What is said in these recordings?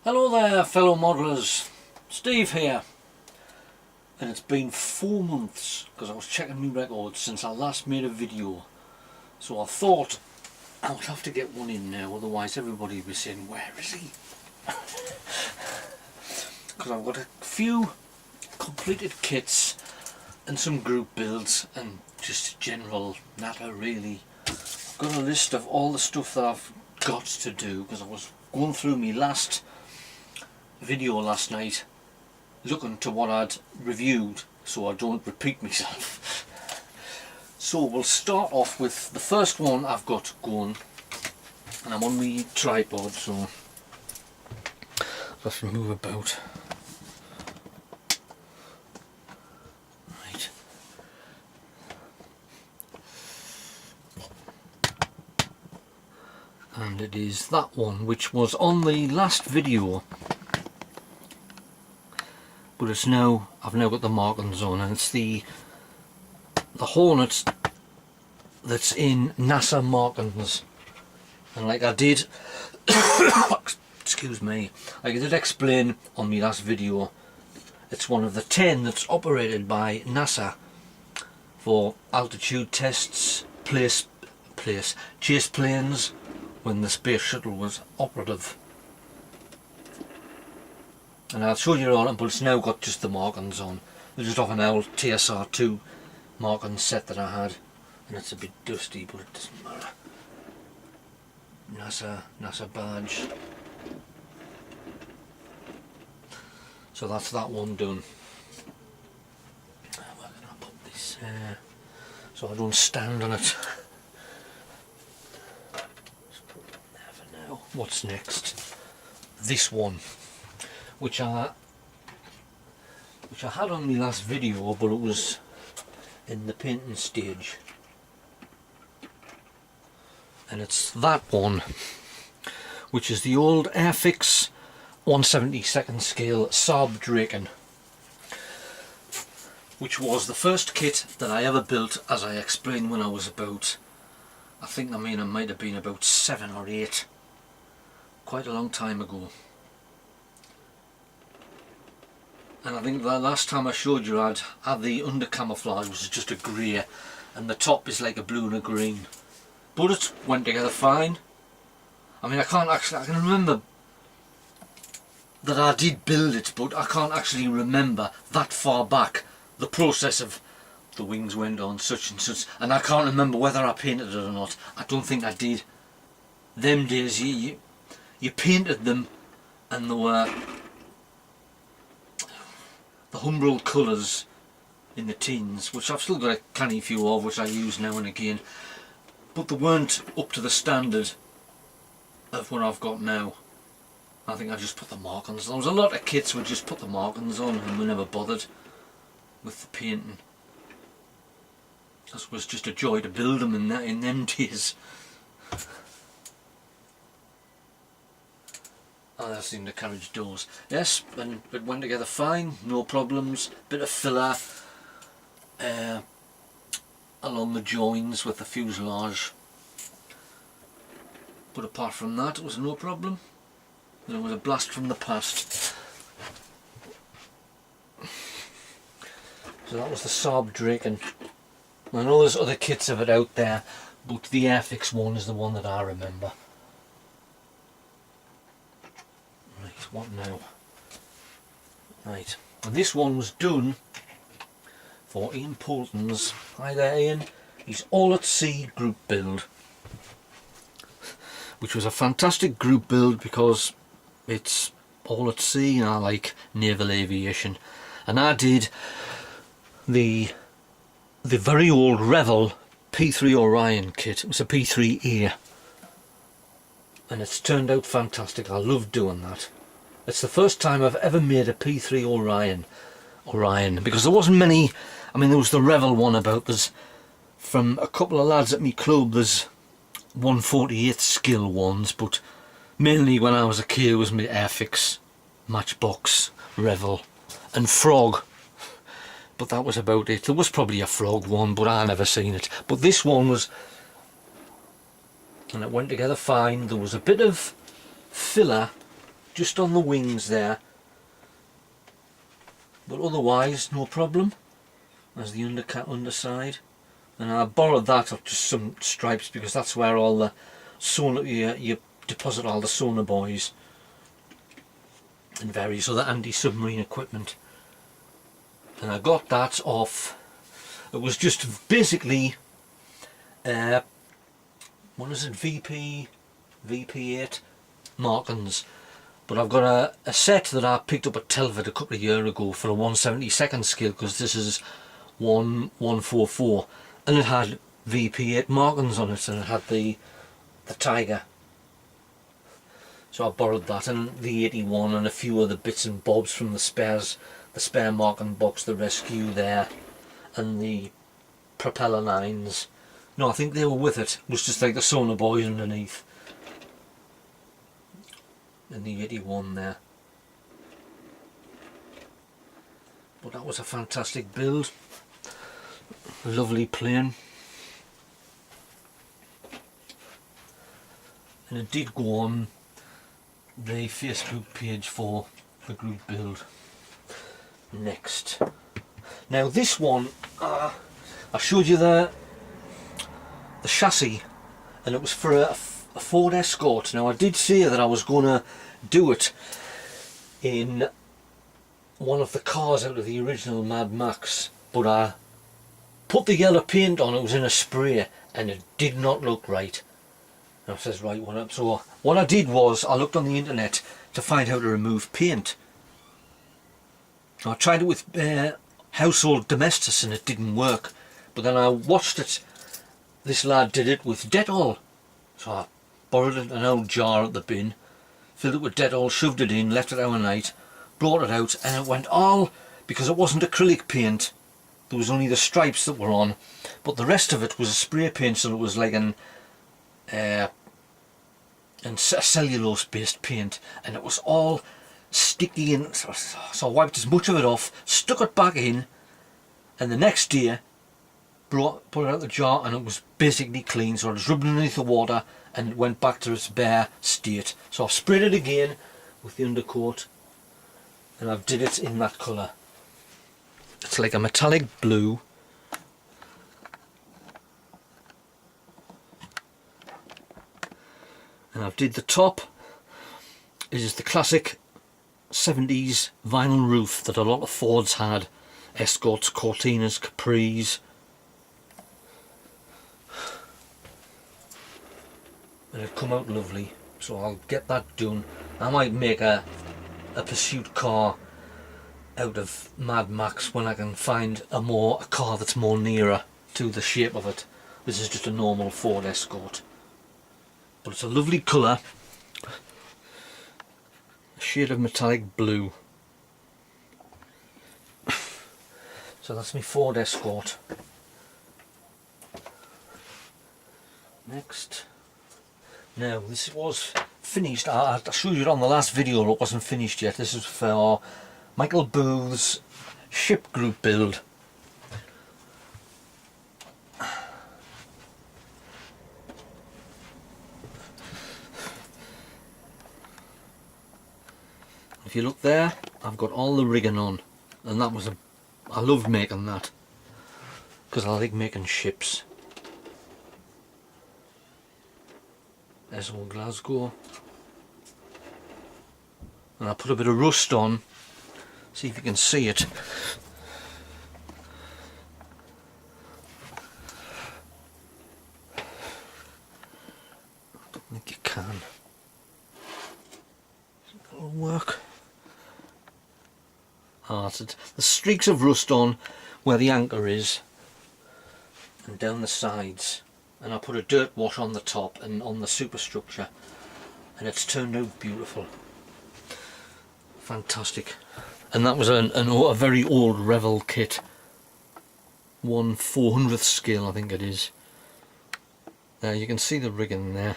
Hello there fellow modelers, Steve here, and it's been 4 months because I was checking my records since I last made a video, so I thought I would have to get one in now, otherwise everybody would be saying, where is he? Because I've got a few completed kits and some group builds and just general natter really. I've got a list of all the stuff that I've got to do because I was going through my last video last night looking to what I'd reviewed so I don't repeat myself. So we'll start off with the first one I've got going, and I'm on my tripod, so let's move about. Right. And it is that one which was on the last video, but it's now, I've now got the markings on, and it's the Hornet that's in NASA markings. And like I did excuse me, like I did explain on my last video, it's one of the 10 that's operated by NASA for altitude tests, chase planes when the space shuttle was operative. And I'll show you all, but it's now got just the markings on. They're just off an old TSR2 marking set that I had, and it's a bit dusty, but it doesn't matter. NASA badge. So that's that one done. Where can I put this? So I don't stand on it. Just put it there for now. What's next? This one, which I had on my last video, but it was in the painting stage, and it's that one, which is the old Airfix 1/72nd scale Saab Draken, which was the first kit that I ever built, as I explained when I was about, I might have been about 7 or 8, quite a long time ago. And I think the last time I showed you I had the under camouflage, which is just a grey, and the top is like a blue and a green. But it went together fine. I mean, I can remember that I did build it, but I can't actually remember that far back the process of the wings went on such and such, and I can't remember whether I painted it or not. I don't think I did. Them days you painted them, and they were the Humbrol colours in the tins, which I've still got a canny few of, which I use now and again, but they weren't up to the standard of what I've got now. I think I just put the markings. There was a lot of kits would just put the markings on and we never bothered with the painting. This was just a joy to build them in them days. Oh, that's in the carriage doors. Yes, and it went together fine, no problems. Bit of filler along the joins with the fuselage, but apart from that it was no problem. It was a blast from the past. So that was the Saab Draken. I know there's other kits of it out there, but the Airfix one is the one that I remember. What now? Right, and this one was done for Ian Poulton's, hi there Ian, his All at Sea group build, which was a fantastic group build because it's all at sea and I like naval aviation, and I did the very old Revell P3 Orion kit. It was a P3A, and it's turned out fantastic. I love doing that. It's the first time I've ever made a P3 Orion, because there wasn't many. I mean, there was the Revell one about. There's from a couple of lads at me club, there's 1/48 skill ones, but mainly when I was a kid it was my Airfix, Matchbox, Revell and Frog, but that was about it. There was probably a Frog one, but I never seen it. But this one was and it went together fine. There was a bit of filler just on the wings there, but otherwise no problem. There's the underside, and I borrowed that of just some stripes because that's where all the sonar, you deposit all the sonar buoys and various other anti-submarine equipment. And I got that off, it was just basically what is it, VP8 markings. But I've got a set that I picked up at Telford a couple of years ago for a 1/72 scale, because this is 144, and it had VP8 markings on it, and it had the Tiger. So I borrowed that, and the 81 and a few other bits and bobs from the spares, the spare marking box, the Rescue there, and the propeller lines. No, I think they were with it. It was just like the sonar buoys underneath. And the 81 there. But that was a fantastic build. A lovely plane. And it did go on the Facebook page for the group build. Next. Now this one, I showed you the chassis, and it was for a Ford Escort. Now I did say that I was going to do it in one of the cars out of the original Mad Max, but I put the yellow paint on, it was in a spray, and it did not look right. And I says, right, so what I did was I looked on the internet to find how to remove paint. I tried it with household domestics and it didn't work, but then I watched it, this lad did it with Dettol. So I borrowed an old jar at the bin, filled it with Dettol, shoved it in, left it overnight, brought it out, and it went all, because it wasn't acrylic paint, there was only the stripes that were on, but the rest of it was a spray paint, so it was like a cellulose based paint, and it was all sticky, and so I wiped as much of it off, stuck it back in, and the next day put it out the jar, and it was basically clean. So I just rubbed it underneath the water and it went back to its bare state. So I've sprayed it again with the undercoat, and I've did it in that colour. It's like a metallic blue. And I've did the top. It is the classic 70s vinyl roof that a lot of Fords had. Escorts, Cortinas, Capris. And it come out lovely, so I'll get that done. I might make a pursuit car out of Mad Max when I can find a car that's more nearer to the shape of it. This is just a normal Ford Escort, but it's a lovely colour, a shade of metallic blue. So that's my Ford Escort. Next. Now this was finished, I showed you it on the last video, it wasn't finished yet. This is for Michael Booth's ship group build. If you look there, I've got all the rigging on, and that was I loved making that, because I like making ships. There's old Glasgow, and I put a bit of rust on, see if you can see it. I don't think you can. It'll work. The streaks of rust on where the anchor is and down the sides, and I put a dirt wash on the top and on the superstructure, and it's turned out beautiful. Fantastic. And that was a very old Revell kit, 1/400th scale I think it is. There you can see the rigging there.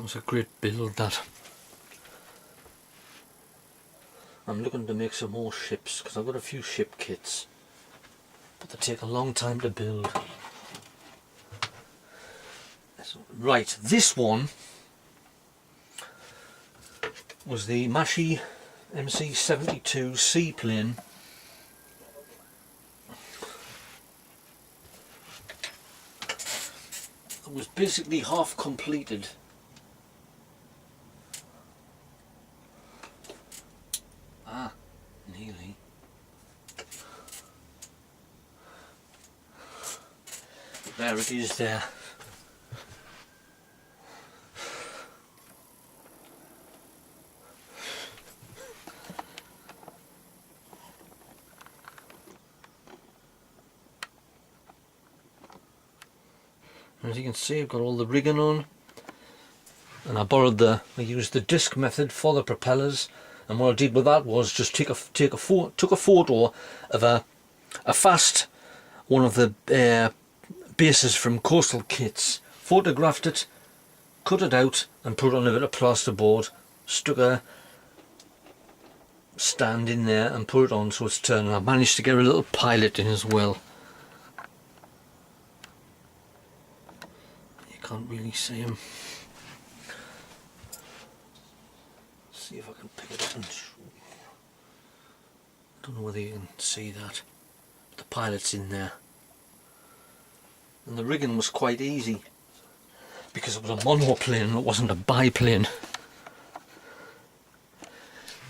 was a great build, that. I'm looking to make some more ships because I've got a few ship kits, but they take a long time to build. Right, this one was the Mashi MC-72 seaplane. It was basically half completed. Nearly. There it is there. As you can see, I've got all the rigging on, and I used the disc method for the propellers. And what I did with that was just took a photo of a fast one of the bases from Coastal Kits, photographed it, cut it out, and put on a bit of plasterboard, stuck a stand in there, and put it on so it's turning. I managed to get a little pilot in as well. Can't really see him. See if I can pick it up and don't know whether you can see that. The pilot's in there. And the rigging was quite easy because it was a monoplane and it wasn't a biplane.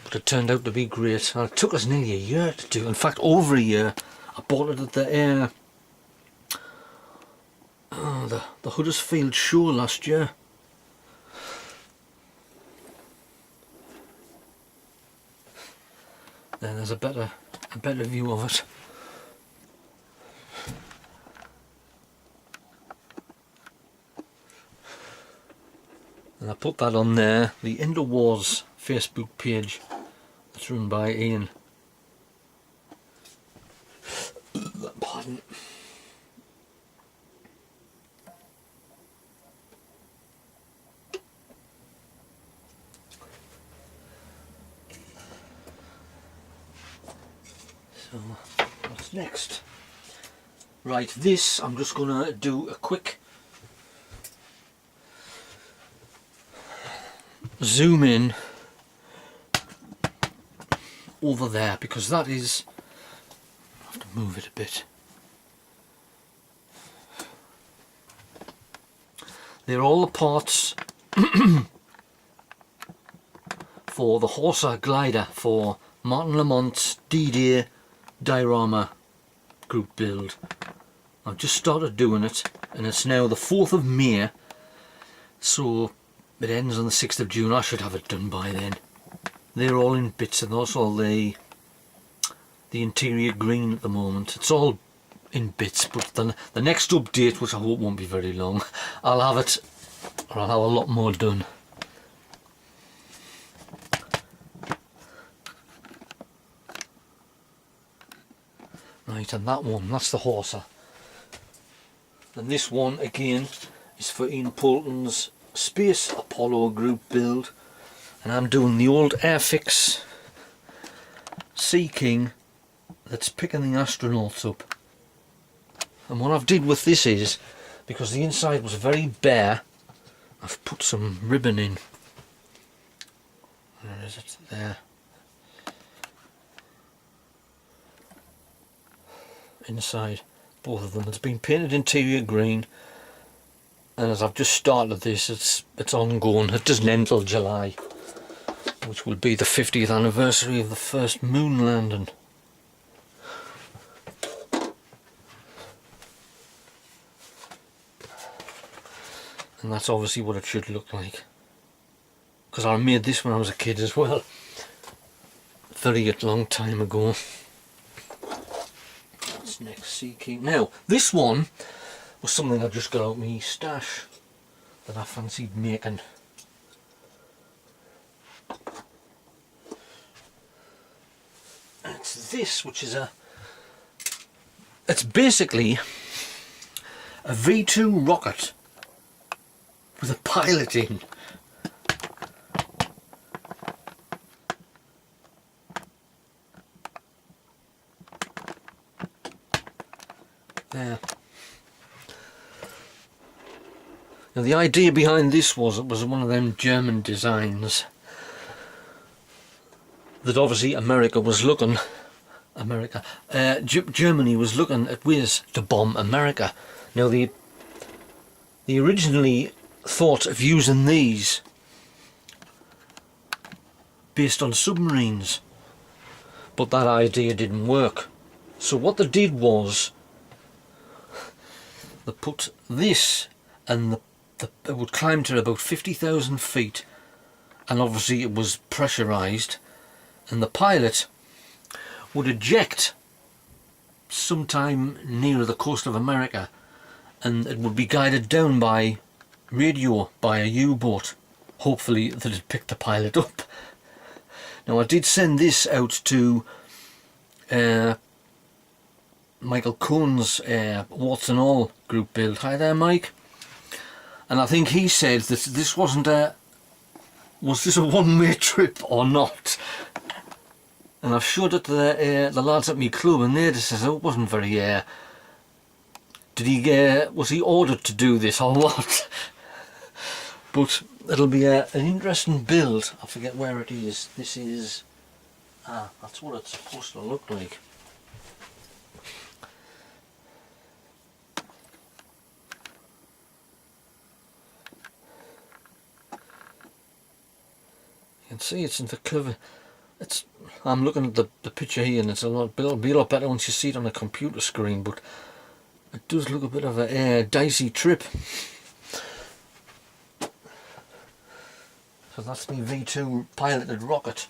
But it turned out to be great. And it took us nearly a year to do. In fact, over a year. I bought it at the Huddersfield show last year. Then there's a better view of it. And I put that on there, the End of Wars Facebook page that's run by Ian. Pardon. So, what's next? Right, this I'm just going to do a quick zoom in over there because that is, I have to move it a bit. They're all the parts for the Horsa glider for Martin Lamont's D-Day diorama group build. I've just started doing it and it's now the 4th of May, so it ends on the 6th of June. I should have it done by then. They're all in bits and also the interior green at the moment. It's all in bits, but the next update, which I hope won't be very long, I'll have it, or I'll have a lot more done. Right, and that one, that's the Horsa. And this one again is for Ian Poulton's Space Apollo group build, and I'm doing the old Airfix Sea King that's picking the astronauts up. And what I've did with this is, because the inside was very bare, I've put some ribbon in. Where is it? There. Inside both of them. It's been painted interior green, and as I've just started this, it's ongoing. It doesn't end till July, which will be the 50th anniversary of the first moon landing. And that's obviously what it should look like, because I made this when I was a kid as well, very long time ago. What's next? Sea King. Now this one was something I just got out of my stash that I fancied making. And it's this, which is it's basically a V2 rocket with a pilot in. there. Now the idea behind this was it was one of them German designs that obviously America was looking, Germany was looking at ways to bomb America. Now they originally thought of using these based on submarines, but that idea didn't work. So what they did was they put this, and it would climb to about 50,000 feet, and obviously it was pressurized, and the pilot would eject sometime near the coast of America, and it would be guided down by radio by a U-boat, hopefully that it picked the pilot up. Now I did send this out to Michael Cohn's Warts and All group build. Hi there, Mike. And I think he said that this wasn't was this a one-way trip or not? And I've showed it to the lads at my club, and they just says, oh, it wasn't very, was he ordered to do this or what? But it'll be an interesting build. I forget where it is. This is, that's what it's supposed to look like. You can see it's in the cover. I'm looking at the picture here, and it'll be a lot better once you see it on a computer screen, but it does look a bit of a dicey trip. So that's the V2 piloted rocket.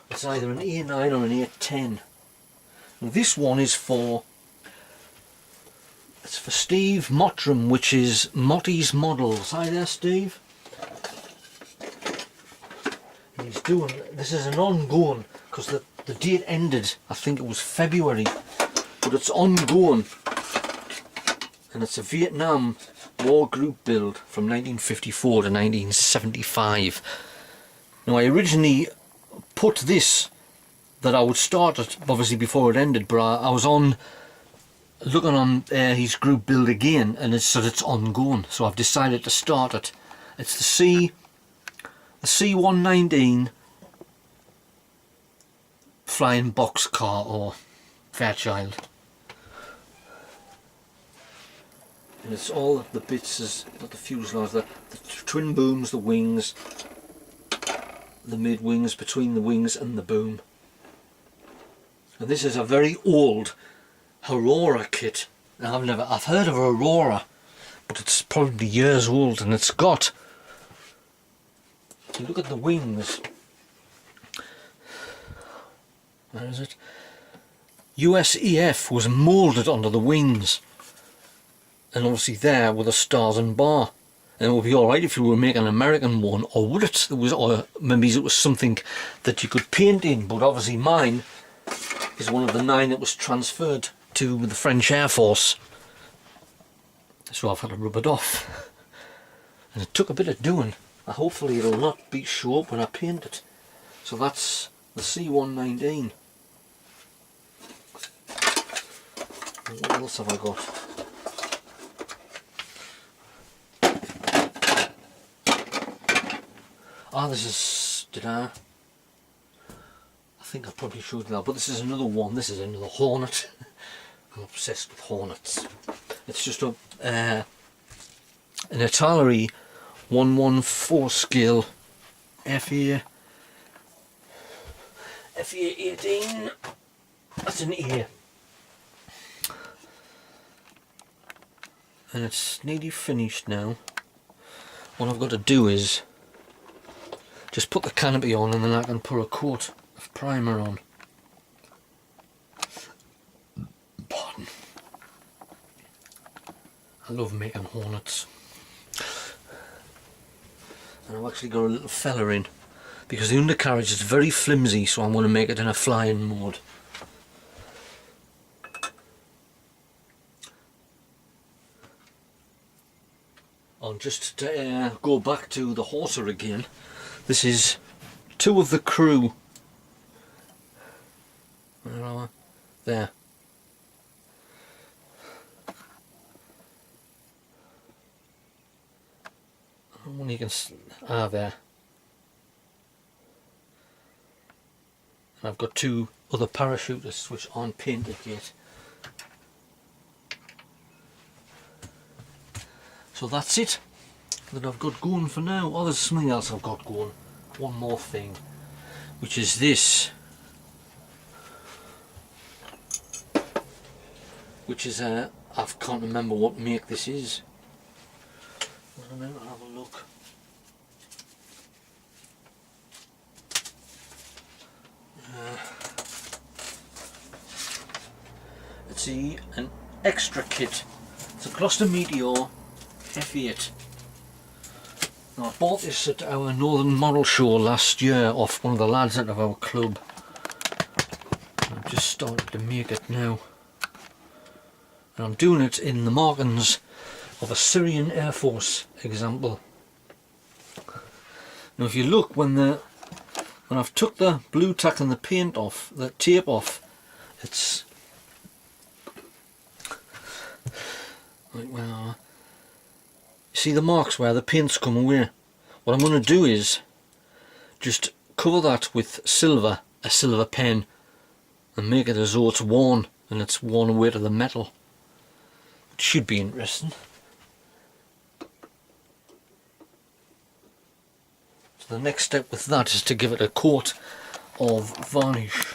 It's either an A9 or an A10. And this one is for Steve Mottram, which is Motty's Models. Hi there, Steve. He's doing, this is an ongoing, because the date ended, I think it was February, but it's ongoing, and it's a Vietnam War group build from 1954 to 1975. Now I originally put this, that I would start it obviously before it ended, but I was looking on his group build again, and it's ongoing, so I've decided to start it. It's the C-119 flying box car, or Fairchild. And it's all the bits, is got the fuselage, the twin booms, the wings, the mid wings, between the wings and the boom. And this is a very old Aurora kit. Now I've heard of Aurora, but it's probably years old, and it's got, if you look at the wings, where is it? USEF was moulded onto the wings, and obviously there were the stars and bar, and it would be alright if you were making an American one, or would it? Or maybe it was something that you could paint in, but obviously mine is one of the 9 that was transferred to the French Air Force, so I've had to rub it off, and it took a bit of doing. Hopefully it'll not be show up when I paint it. So that's the C-119. What else have I got? This is, I think I probably showed that, but this is another one. This is another Hornet. I'm obsessed with Hornets. It's just an artillery 114 scale FA-18. That's an A. And it's nearly finished now. What I've got to do is just put the canopy on, and then I can put a coat of primer on. Pardon. I love making Hornets. And I've actually got a little fella in, because the undercarriage is very flimsy, so I'm going to make it in a flying mode. And just to go back to the Horser again, this is 2 of the crew. Where are I? There. One you can there. And I've got two other parachutists which aren't painted yet. So that's it that I've got going for now. Oh, there's something else I've got going. One more thing, which is this. Which is I can't remember what make this is. I'll have a look. It's an extra kit. It's a Gloucester Meteor F8. Now, I bought this at our Northern Model Show last year off one of the lads out of our club. I'm just starting to make it now. And I'm doing it in the markings of a Syrian Air Force example. Now if you look, when I've took the blue tack and the paint off, the tape off, it's like, well, you see the marks where the paint's come away. What I'm going to do is just cover that with silver, a silver pen, and make it as though it's worn, and it's worn away to the metal. It should be interesting. So the next step with that is to give it a coat of varnish.